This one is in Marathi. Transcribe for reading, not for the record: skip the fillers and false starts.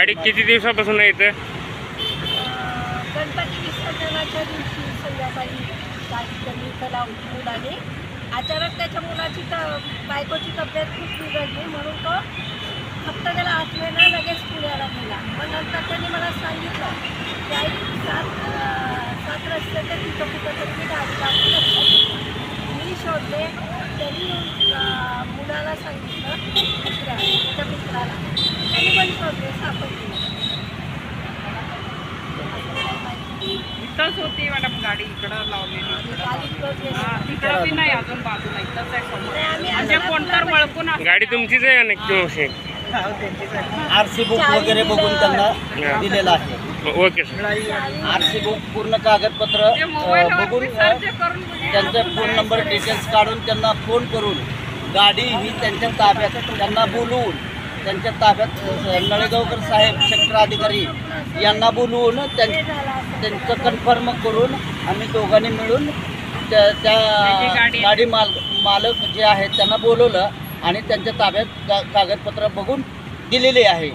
गाडी किती दिवसापासून आहे इथं? गणपती विसर्जनाच्या दिवशी संध्याकाळी गाडी त्यांनी इथं लावली मुलाने. अचानक त्याच्या मुलाची बायकोची तब्येत खूप बिघडली म्हणून तो फक्त त्याला आठवेना लगेच पुण्याला गेला. मग नंतर त्यांनी मला सांगितलं की आई सात रस्त्याच्या तिथं कुठं तरी मी गाडी लावून लक्षात. मी शोधले, त्यांनी मुलाला सांगितलं त्याच्या मित्राला, त्यांनी पण शोधले, सापडले. इथंच होती मॅडम गाडी, इकडं लावलेली. तिकडं बी नाही अजून बाजूला, इथंच आहे समोर. म्हणजे कोणतर वळकून गाडी तुमचीच आहे का नक्की मावशी? आरसी बुक वगैरे बघून त्यांना दिलेलं आहे. Okay sir. आरसी बुक पूर्ण कागदपत्र बघून त्यांचे फोन नंबर डिटेल्स काढून त्यांना फोन करून गाडी ही त्यांच्या ताब्यात, त्यांना बोलवून त्यांच्या ताब्यात नळेगावकर साहेब सेक्टर अधिकारी यांना बोलवून त्यांचं कन्फर्म करून आम्ही दोघांनी मिळून त्या गाडी मालक जे आहेत त्यांना बोलवलं आणि त्यांच्या ताब्यात कागदपत्र बघून दिलेले आहे.